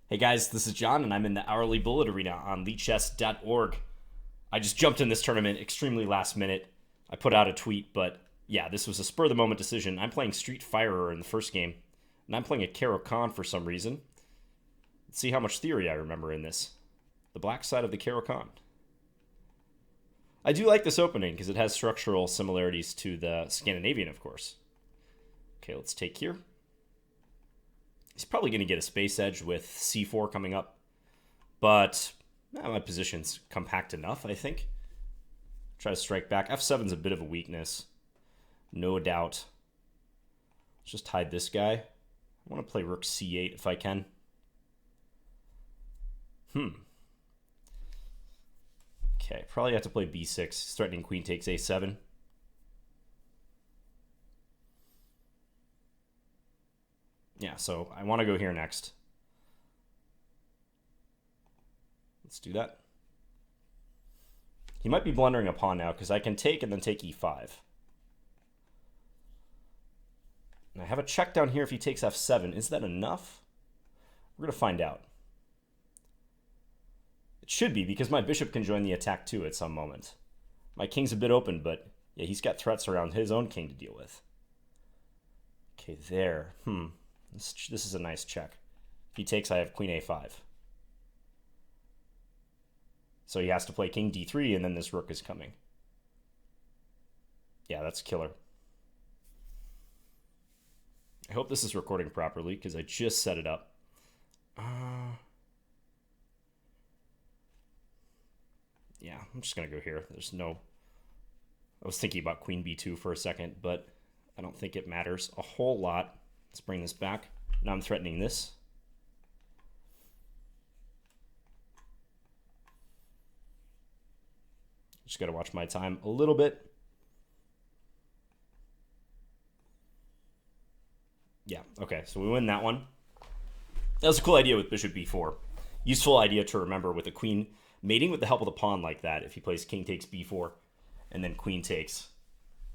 Hey guys, this is John, and I'm in the hourly bullet arena on lichess.org. I just jumped in this tournament extremely last minute. I put out a tweet, but yeah, this was a spur of the moment decision. I'm playing Street Firer in the first game, and I'm playing a Caro-Kann for some reason. Let's see how much theory I remember in this. The black side of the Caro-Kann. I do like this opening because it has structural similarities to the Scandinavian, of course. Okay, let's take here. He's probably going to get a space edge with c4 coming up. But my position's compact enough, I think. Try to strike back. f7's a bit of a weakness. No doubt. Let's just hide this guy. I want to play rook c8 if I can. Okay, probably have to play b6. He's threatening queen takes a7. Yeah, so I want to go here next. Let's do that. He might be blundering a pawn now because I can take and then take e5. And I have a check down here if he takes f7. Is that enough? We're going to find out. It should be because my bishop can join the attack too at some moment. My king's a bit open, but yeah, he's got threats around his own king to deal with. Okay, there. This is a nice check. If he takes, I have queen a5. So he has to play king d3, and then this rook is coming. Yeah, that's killer. I hope this is recording properly, because I just set it up. Yeah, I'm just going to go here. There's no... I was thinking about queen b2 for a second, but I don't think it matters a whole lot. Let's bring this back. Now I'm threatening this. Just got to watch my time a little bit. Yeah, okay, so we win that one. That was a cool idea with bishop b4. Useful idea to remember with a queen mating with the help of the pawn like that if he plays king takes b4 and then queen takes.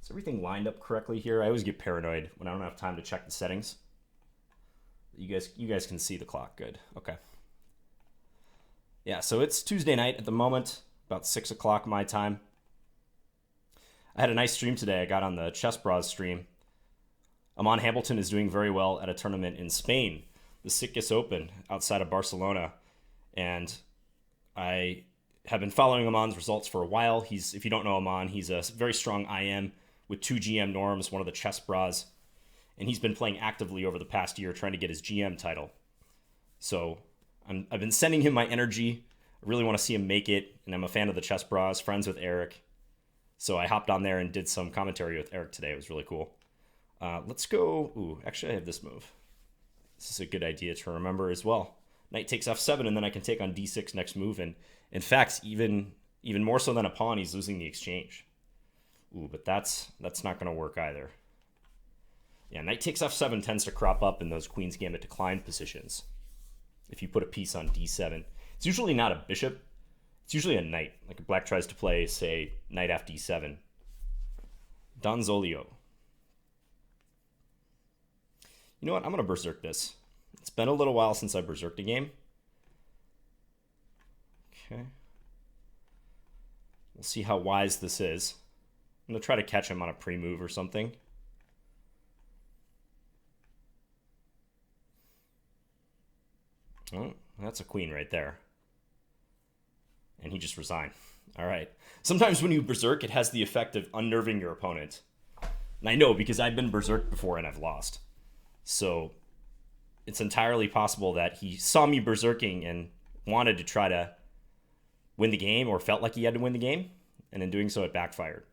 Is everything lined up correctly here? I always get paranoid when I don't have time to check the settings. You guys can see the clock good. Okay. Yeah, so it's Tuesday night at the moment, about 6 o'clock my time. I had a nice stream today. I got on the Chess Bros stream. Amon Hamilton is doing very well at a tournament in Spain, the Sicilian Open outside of Barcelona. And I have been following Amon's results for a while. If you don't know Amon, he's a very strong IM with 2 GM norms, one of the Chess Bras. And he's been playing actively over the past year trying to get his GM title. So I've been sending him my energy. I really want to see him make it. And I'm a fan of the Chess Bras, friends with Eric. So I hopped on there and did some commentary with Eric today. It was really cool. Let's go. Ooh, actually, I have this move. This is a good idea to remember as well. Knight takes f7, and then I can take on d6 next move. And in fact, even more so than a pawn, he's losing the exchange. Ooh, but that's not going to work either. Yeah, knight takes f7 tends to crop up in those queen's gambit decline positions. If you put a piece on d7. It's usually not a bishop. It's usually a knight. Like if black tries to play, say, knight f d7. Donzolio. You know what? I'm going to berserk this. It's been a little while since I berserked a game. Okay. We'll see how wise this is. I'm going to try to catch him on a pre-move or something. Oh, that's a queen right there. And he just resigned. All right. Sometimes when you berserk, it has the effect of unnerving your opponent. And I know because I've been berserked before and I've lost. So it's entirely possible that he saw me berserking and wanted to try to win the game or felt like he had to win the game. And in doing so, it backfired.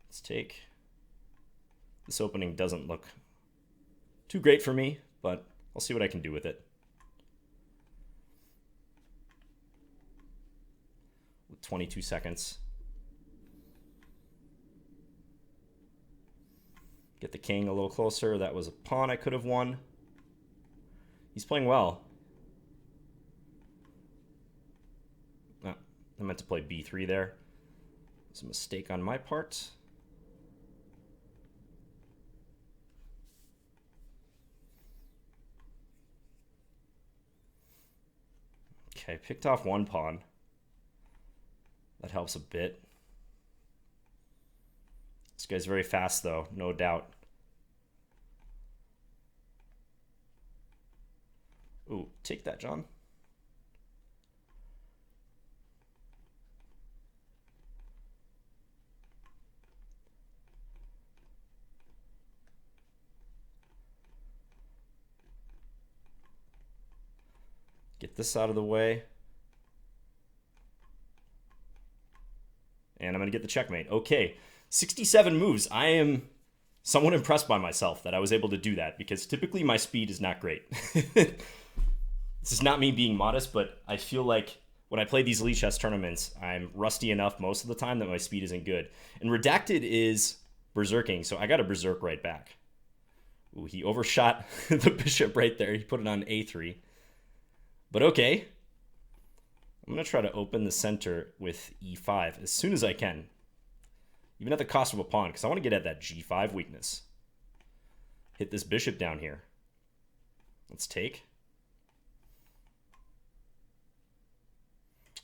Let's take. This opening doesn't look too great for me, but I'll see what I can do with it. With 22 seconds. Get the king a little closer. That was a pawn I could have won. He's playing well. Oh, I meant to play b3 there. It's a mistake on my part. Okay, picked off one pawn. That helps a bit. This guy's very fast, though, no doubt. Ooh, take that, John. Get this out of the way. And I'm going to get the checkmate. Okay, 67 moves. I am somewhat impressed by myself that I was able to do that, because typically my speed is not great. This is not me being modest, but I feel like when I play these lichess tournaments, I'm rusty enough most of the time that my speed isn't good. And Redacted is berserking, so I got to berserk right back. Ooh, he overshot the bishop right there. He put it on a3. But okay. I'm going to try to open the center with e5 as soon as I can. Even at the cost of a pawn, because I want to get at that g5 weakness. Hit this bishop down here. Let's take.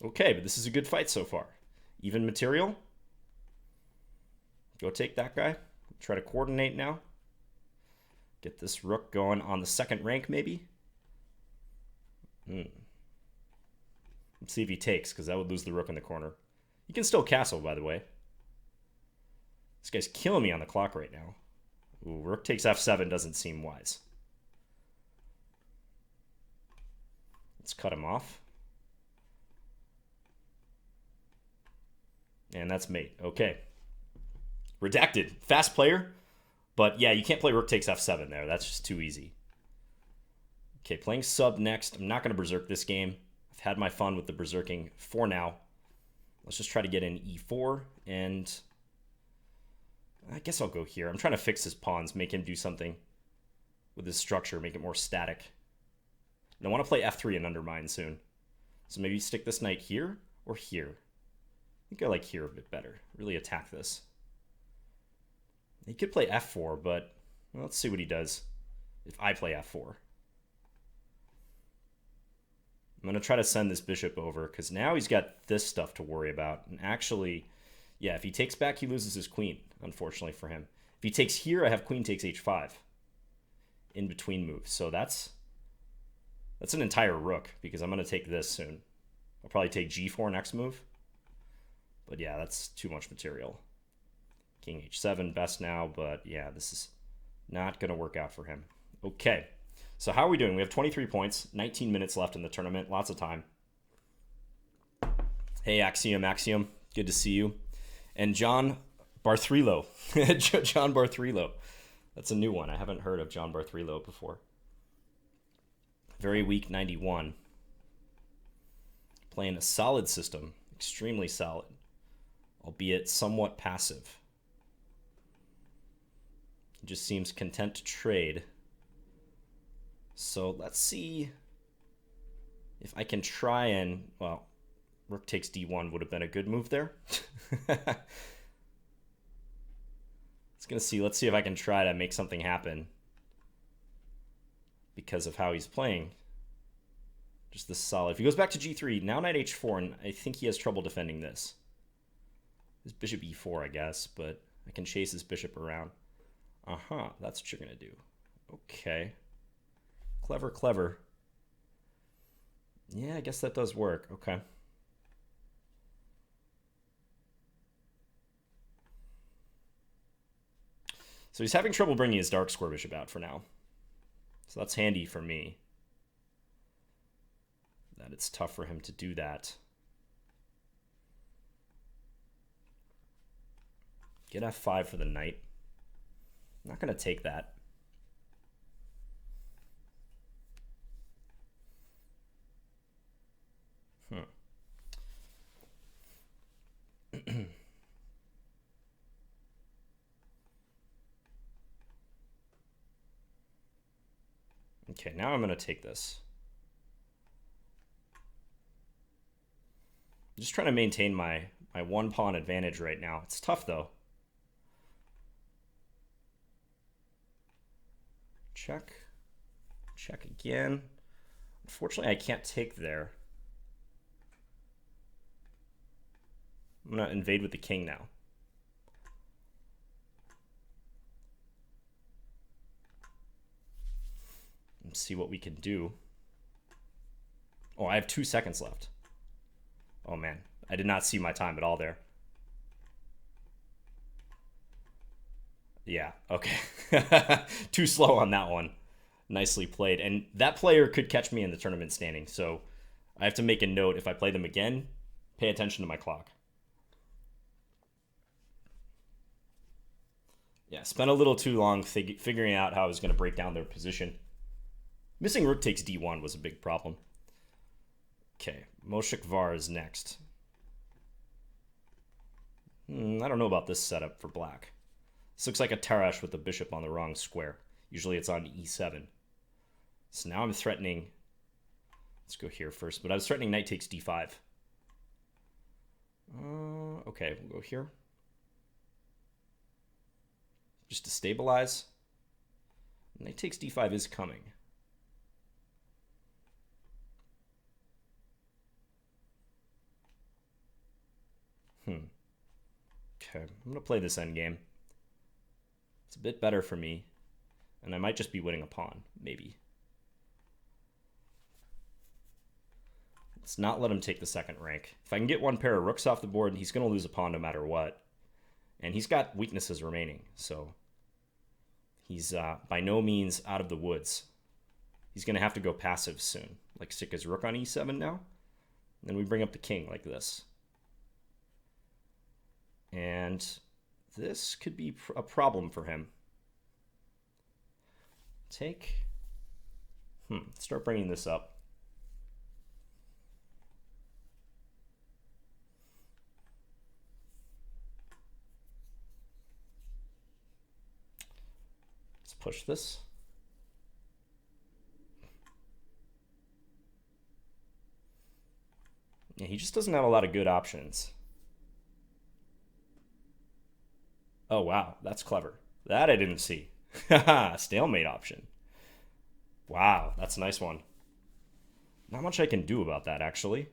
Okay, but this is a good fight so far. Even material. Go take that guy. Try to coordinate now. Get this rook going on the second rank, maybe. Let's see if he takes, because that would lose the rook in the corner. You can still castle, by the way. This guy's killing me on the clock right now. Ooh, rook takes f7 doesn't seem wise. Let's cut him off. And that's mate. Okay. Redacted. Fast player. But yeah, you can't play rook takes f7 there. That's just too easy. Okay, playing sub next. I'm not going to berserk this game. I've had my fun with the berserking for now. Let's just try to get in e4. And I guess I'll go here. I'm trying to fix his pawns. Make him do something with his structure. Make it more static. And I want to play f3 and undermine soon. So maybe stick this knight here or here. I think I like here a bit better. Really attack this. He could play f4, but well, let's see what he does if I play f4. I'm going to try to send this bishop over, because now he's got this stuff to worry about. And actually, yeah, if he takes back, he loses his queen, unfortunately for him. If he takes here, I have queen takes h5 in between moves. So that's an entire rook, because I'm going to take this soon. I'll probably take g4 next move. But yeah, that's too much material. King h7 best now, but yeah, this is not going to work out for him. Okay, so how are we doing? We have 23 points, 19 minutes left in the tournament, lots of time. Hey, Axiom, good to see you. And John Barthrilo, John Barthrilo. That's a new one. I haven't heard of John Barthrilo before. Very weak 91. Playing a solid system, extremely solid, albeit somewhat passive. He just seems content to trade. So let's see if I can try and, well, rook takes d1 would have been a good move there. Let's see if I can try to make something happen because of how he's playing. Just this solid. If he goes back to g3, now knight h4, and I think he has trouble defending this. His bishop e4, I guess, but I can chase his bishop around. That's what you're going to do. Okay. Clever, clever. Yeah, I guess that does work. Okay. So he's having trouble bringing his dark square bishop out for now. So that's handy for me. That it's tough for him to do that. Get f5 for the knight. I'm not going to take that. Okay, now I'm going to take this. I'm just trying to maintain my one pawn advantage right now. It's tough though. Check. Check again. Unfortunately, I can't take there. I'm going to invade with the king now. Let's see what we can do. Oh, I have 2 seconds left. Oh, man. I did not see my time at all there. Yeah, okay. Too slow on that one. Nicely played. And that player could catch me in the tournament standing, so I have to make a note if I play them again, pay attention to my clock. Yeah, spent a little too long figuring out how I was going to break down their position. Missing rook takes d1 was a big problem. Okay, Moshik Var is next. I don't know about this setup for black. This looks like a Tarash with the bishop on the wrong square. Usually it's on e7. So now I'm threatening... Let's go here first, but I was threatening knight takes d5. Okay, we'll go here. Just to stabilize. Knight takes d5 is coming. Okay, I'm going to play this endgame. It's a bit better for me. And I might just be winning a pawn, maybe. Let's not let him take the second rank. If I can get one pair of rooks off the board, he's going to lose a pawn no matter what. And he's got weaknesses remaining, so he's by no means out of the woods. He's going to have to go passive soon. Like stick his rook on e7 now. And then we bring up the king like this. And this could be a problem for him. Take. Start bringing this up. Let's push this. Yeah, he just doesn't have a lot of good options. Oh, wow. That's clever. That I didn't see. Stalemate option. Wow, that's a nice one. Not much I can do about that, actually.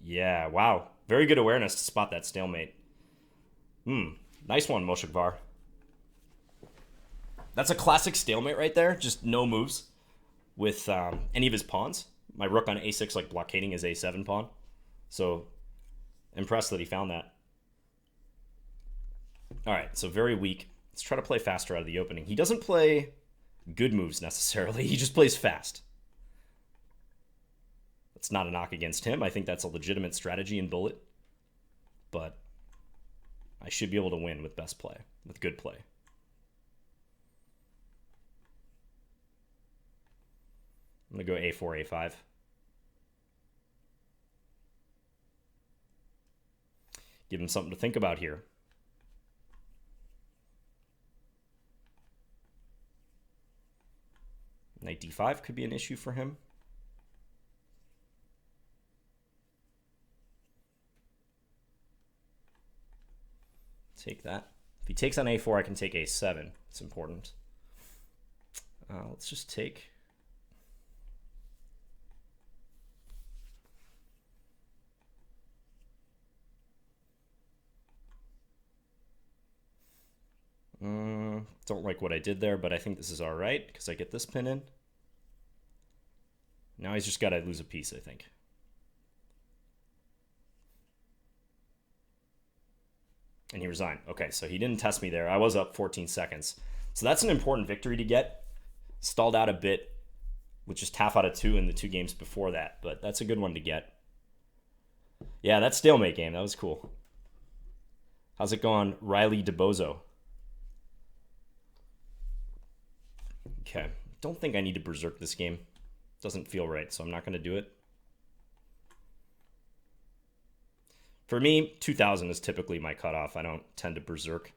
Yeah, wow. Very good awareness to spot that stalemate. Nice one, Moshik Var. That's a classic stalemate right there. Just no moves with any of his pawns. My rook on a6 like blockading his a7 pawn. So impressed that he found that. All right, so very weak. Let's try to play faster out of the opening. He doesn't play good moves necessarily. He just plays fast. That's not a knock against him. I think that's a legitimate strategy in bullet. But I should be able to win with best play, with good play. I'm going to go a4, a5. Give him something to think about here. Knight d5 could be an issue for him. Take that. If he takes on a4, I can take a7. It's important. Let's just take... Don't like what I did there, but I think this is all right because I get this pin in. Now he's just got to lose a piece, I think. And he resigned. Okay, so he didn't test me there. I was up 14 seconds. So that's an important victory to get. Stalled out a bit with just half out of 2 in the 2 games before that, but that's a good one to get. Yeah, that stalemate game, that was cool. How's it going, Riley DeBozo? Okay, don't think I need to berserk this game. Doesn't feel right, so I'm not going to do it. For me, 2,000 is typically my cutoff. I don't tend to berserk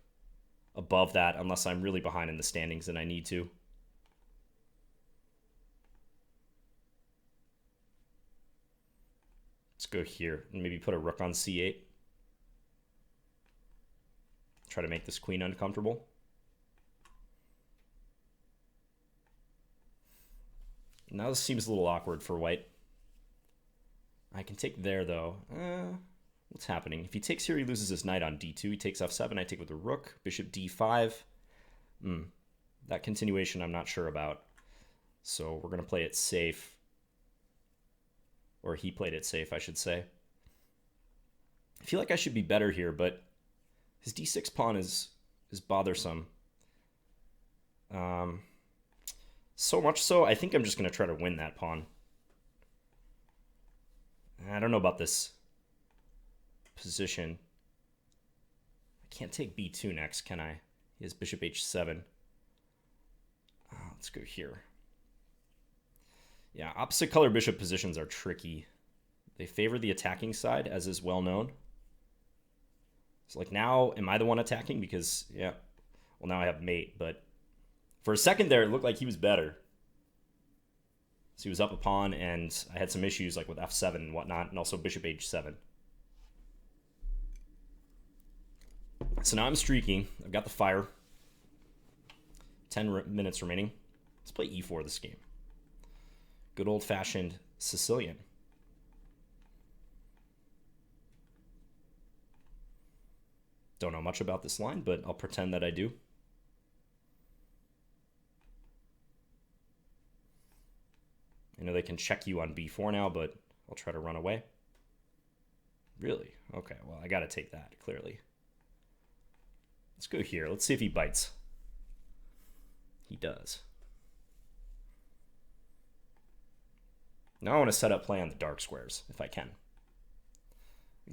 above that unless I'm really behind in the standings and I need to. Let's go here and maybe put a rook on c8. Try to make this queen uncomfortable. Now this seems a little awkward for white. I can take there, though. What's happening? If he takes here, he loses his knight on d2. He takes f7. I take with the rook. Bishop d5. That continuation I'm not sure about. So we're going to play it safe. Or he played it safe, I should say. I feel like I should be better here, but his d6 pawn is bothersome. So much so, I think I'm just going to try to win that pawn. I don't know about this position. I can't take b2 next, can I? He has bishop h7. Let's go here. Yeah, opposite color bishop positions are tricky. They favor the attacking side, as is well known. So like now, am I the one attacking? Because, yeah, well now I have mate, but for a second there, it looked like he was better. So he was up a pawn, and I had some issues like with f7 and whatnot, and also bishop h7. So now I'm streaking. I've got the fire. 10 minutes remaining. Let's play e4 this game. Good old-fashioned Sicilian. Don't know much about this line, but I'll pretend that I do. I know they can check you on b4 now, but I'll try to run away. Really? Okay, well, I got to take that, clearly. Let's go here. Let's see if he bites. He does. Now I want to set up play on the dark squares, if I can.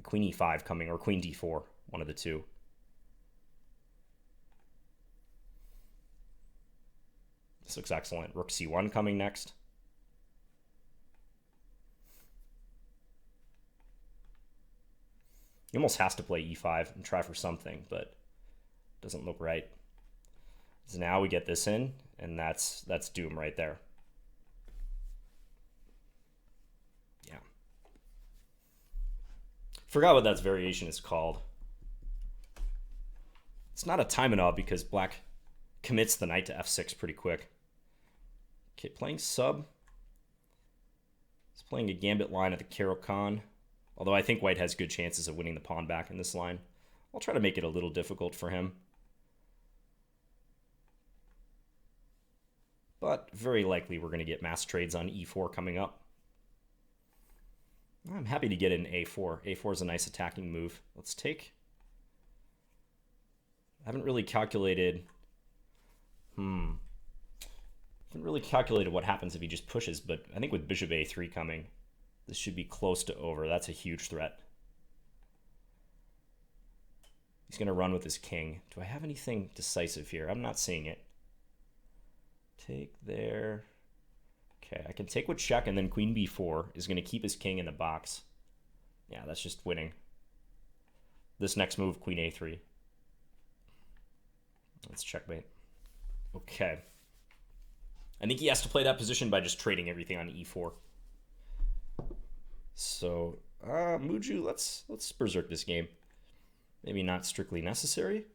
Queen e5 coming, or queen d4, one of the two. This looks excellent. Rook c1 coming next. He almost has to play e5 and try for something, but it doesn't look right. So now we get this in, and that's doom right there. Yeah. Forgot what that variation is called. It's not a Taimanov because black commits the knight to f6 pretty quick. Okay, playing sub. He's playing a gambit line at the Caro-Kann. Although I think white has good chances of winning the pawn back in this line. I'll try to make it a little difficult for him. But very likely we're going to get mass trades on e4 coming up. I'm happy to get in a4. a4 is a nice attacking move. Let's take. I haven't really calculated. Haven't really calculated what happens if he just pushes, but I think with bishop a3 coming, this should be close to over. That's a huge threat. He's going to run with his king. Do I have anything decisive here? I'm not seeing it. Take there. Okay, I can take with check, and then queen b4 is going to keep his king in the box. Yeah, that's just winning. This next move, queen a3. Let's checkmate. Okay. I think he has to play that position by just trading everything on e4. So, Muju, let's berserk this game. Maybe not strictly necessary,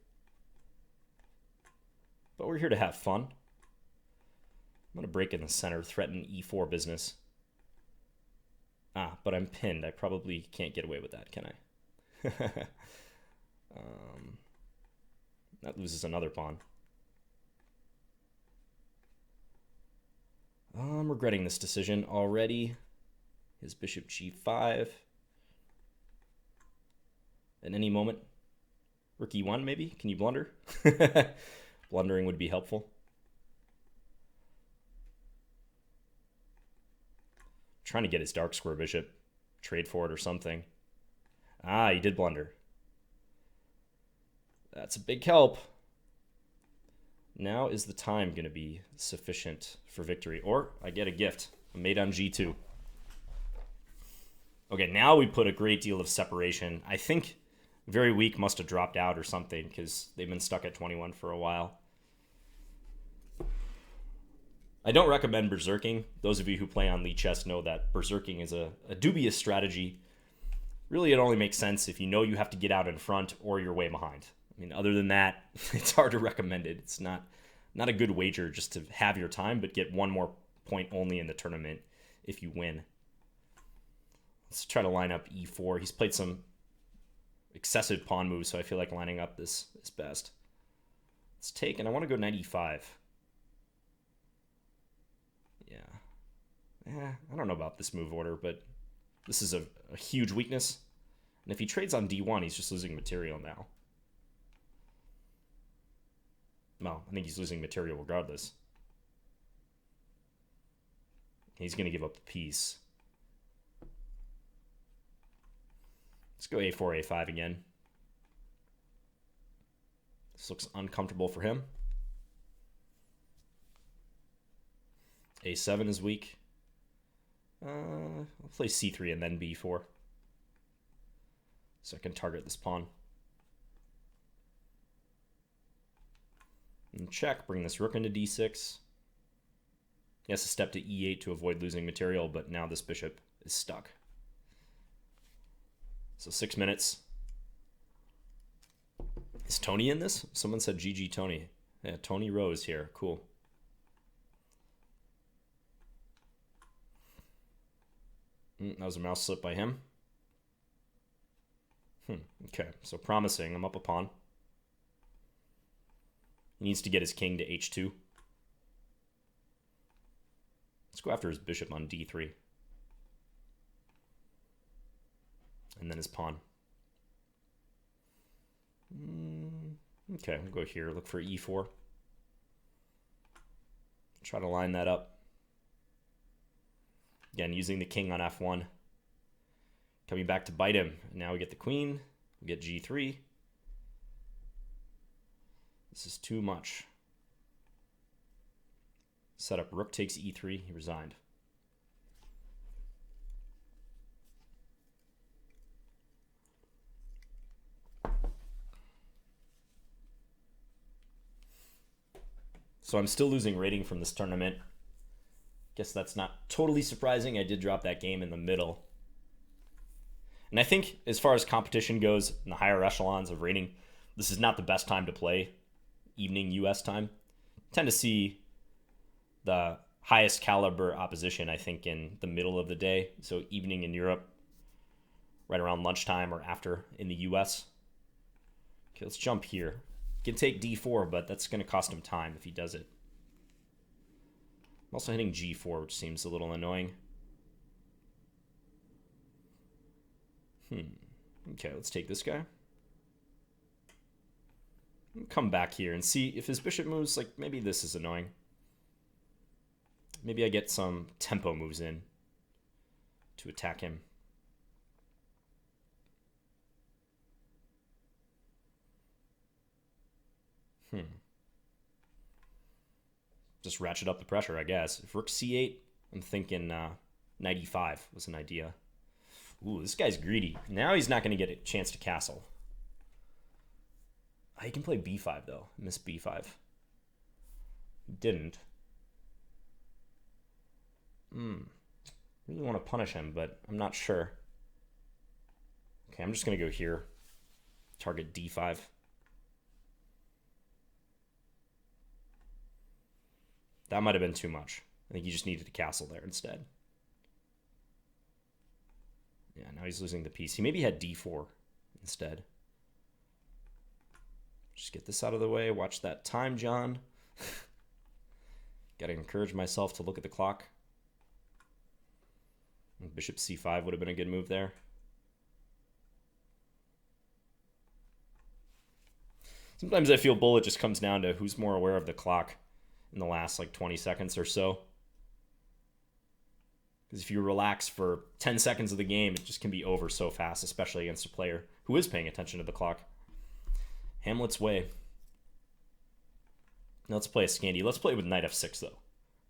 but we're here to have fun. I'm going to break in the center, threaten e4 business. But I'm pinned. I probably can't get away with that, can I? That loses another pawn. I'm regretting this decision already. His bishop g5. At any moment. Rook e1 maybe? Can you blunder? Blundering would be helpful. Trying to get his dark square bishop. Trade for it or something. He did blunder. That's a big help. Now is the time going to be sufficient for victory? Or I get a gift. A mate on g2. Okay, now we put a great deal of separation. I think Very Weak must have dropped out or something because they've been stuck at 21 for a while. I don't recommend berserking. Those of you who play on lichess know that berserking is a dubious strategy. Really, it only makes sense if you know you have to get out in front or you're way behind. I mean, other than that, it's hard to recommend it. It's not a good wager just to have your time, but get one more point only in the tournament if you win. Let's try to line up e4. He's played some excessive pawn moves, so I feel like lining up this is best. Let's take, and I want to go 95. Yeah. I don't know about this move order, but this is a huge weakness. And if he trades on d1, he's just losing material now. Well, I think he's losing material regardless. He's going to give up a piece. Let's go a4, a5 again. This looks uncomfortable for him. a7 is weak. I'll play c3 and then b4. So I can target this pawn. And check, bring this rook into d6. He has to step to e8 to avoid losing material, but now this bishop is stuck. So 6 minutes. Is Tony in this? Someone said GG Tony. Yeah, Tony Rose here. Cool. That was a mouse slip by him. Okay, so promising. I'm up a pawn. He needs to get his king to h2. Let's go after his bishop on d3. And then his pawn. Okay, we'll go here. Look for e4. Try to line that up. Again, using the king on f1. Coming back to bite him. Now we get the queen. We get g3. This is too much. Set up rook takes e3. He resigned. So I'm still losing rating from this tournament. Guess that's not totally surprising. I did drop that game in the middle. And I think as far as competition goes in the higher echelons of rating, this is not the best time to play evening US time. I tend to see the highest caliber opposition, I think, in the middle of the day. So evening in Europe, right around lunchtime or after in the US. Okay, let's jump here. He can take d4, but that's going to cost him time if he does it. I'm also hitting g4, which seems a little annoying. Okay, let's take this guy. Come back here and see if his bishop moves. Like, maybe this is annoying. Maybe I get some tempo moves in to attack him. Just ratchet up the pressure, I guess. If rook c8, I'm thinking 95 was an idea. Ooh, this guy's greedy. Now he's not going to get a chance to castle. He can play b5, though. Miss b5. He didn't. Really want to punish him, but I'm not sure. Okay, I'm just going to go here. Target d5. That might have been too much. I think he just needed to castle there instead. Yeah, now he's losing the piece. He maybe had d4 instead. Just get this out of the way. Watch that time, John. Got to encourage myself to look at the clock. Bishop c5 would have been a good move there. Sometimes I feel bullet just comes down to who's more aware of the clock in the last like 20 seconds or so. Because if you relax for 10 seconds of the game, it just can be over so fast, especially against a player who is paying attention to the clock. Hamlet's way. Now let's play a Scandi. Let's play with knight f6, though.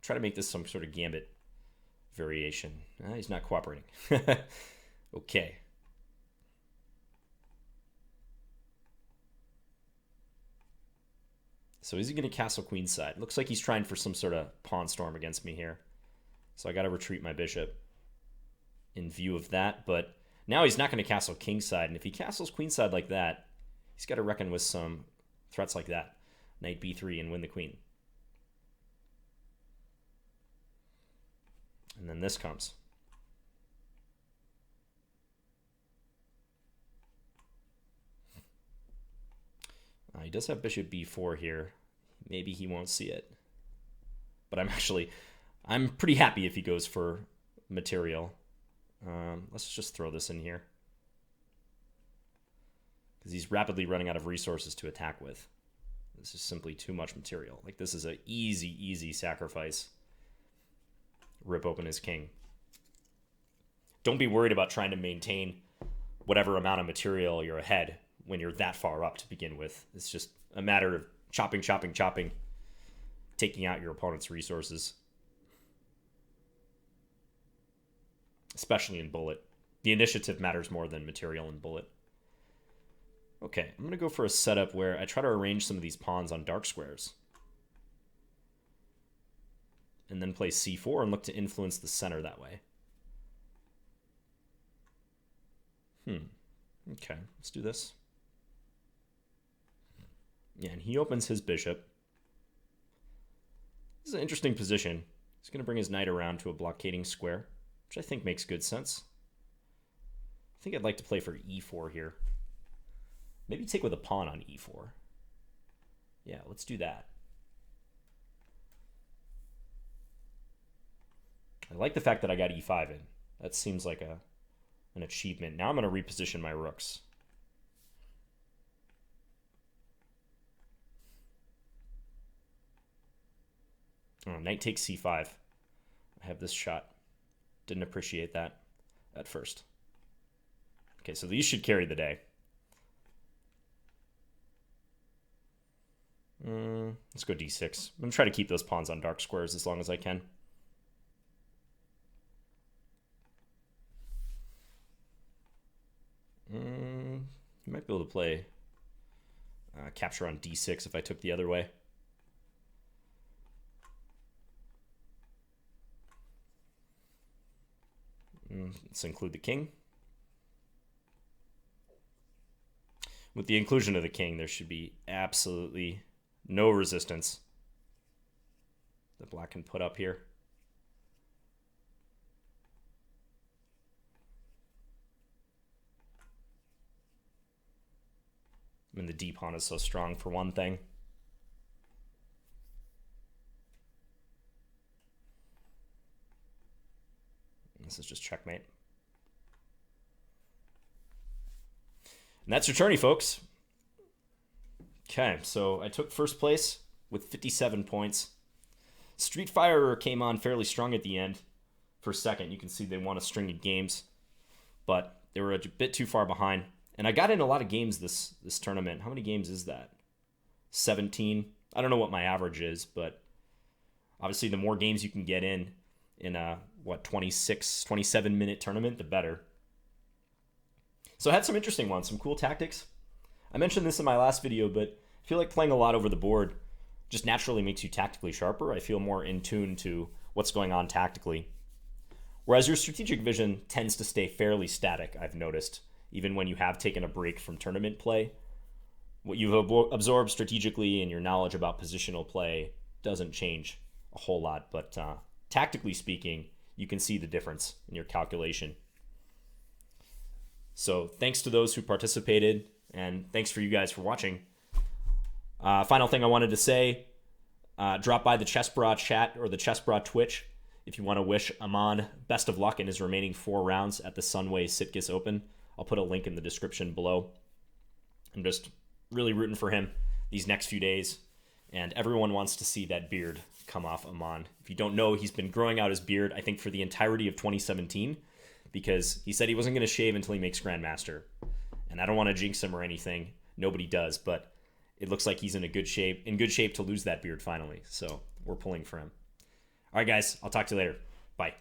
Try to make this some sort of gambit variation. He's not cooperating. Okay. So is he going to castle queenside? Looks like he's trying for some sort of pawn storm against me here. So I got to retreat my bishop in view of that. But now he's not going to castle kingside. And if he castles queenside like that, he's got to reckon with some threats like that. Knight b3 and win the queen. And then this comes. He does have bishop b4 here. Maybe he won't see it. But I'm pretty happy if he goes for material. Let's just throw this in here. Because he's rapidly running out of resources to attack with. This is simply too much material. Like, this is an easy, easy sacrifice. Rip open his king. Don't be worried about trying to maintain whatever amount of material you're ahead when you're that far up to begin with. It's just a matter of chopping, chopping, chopping, taking out your opponent's resources. Especially in bullet. The initiative matters more than material in bullet. Okay, I'm going to go for a setup where I try to arrange some of these pawns on dark squares. And then play c4 and look to influence the center that way. Okay, let's do this. Yeah, and he opens his bishop. This is an interesting position. He's going to bring his knight around to a blockading square, which I think makes good sense. I think I'd like to play for e4 here. Maybe take with a pawn on e4. Yeah, let's do that. I like the fact that I got e5 in. That seems like an achievement. Now I'm going to reposition my rooks. Oh, knight takes c5. I have this shot. Didn't appreciate that at first. Okay, so these should carry the day. Let's go d6. I'm going to try to keep those pawns on dark squares as long as I can. You might be able to play capture on d6 if I took the other way. Let's include the king. With the inclusion of the king, there should be absolutely no resistance that black can put up here. I mean, the d pawn is so strong for one thing. This is just checkmate. And that's your tourney, folks. Okay, so I took first place with 57 points. Street Fighter came on fairly strong at the end for second. You can see they won a string of games, but they were a bit too far behind. And I got in a lot of games this tournament. How many games is that? 17. I don't know what my average is, but obviously the more games you can get in a, 26, 27-minute tournament, the better. So I had some interesting ones, some cool tactics. I mentioned this in my last video, but I feel like playing a lot over the board just naturally makes you tactically sharper. I feel more in tune to what's going on tactically. Whereas your strategic vision tends to stay fairly static, I've noticed, even when you have taken a break from tournament play. What you've absorbed strategically and your knowledge about positional play doesn't change a whole lot, but tactically speaking, you can see the difference in your calculation. So thanks to those who participated, and thanks for you guys for watching. Final thing I wanted to say, drop by the Chessbra chat or the Chessbra Twitch if you want to wish Aman best of luck in his remaining 4 rounds at the Sunway Sitges Open. I'll put a link in the description below. I'm just really rooting for him these next few days, and everyone wants to see that beard come off Aman. If you don't know, he's been growing out his beard, I think, for the entirety of 2017, because he said he wasn't going to shave until he makes Grandmaster. And I don't want to jinx him or anything. Nobody does, but it looks like he's in good shape to lose that beard finally. So we're pulling for him. All right, guys, I'll talk to you later. Bye.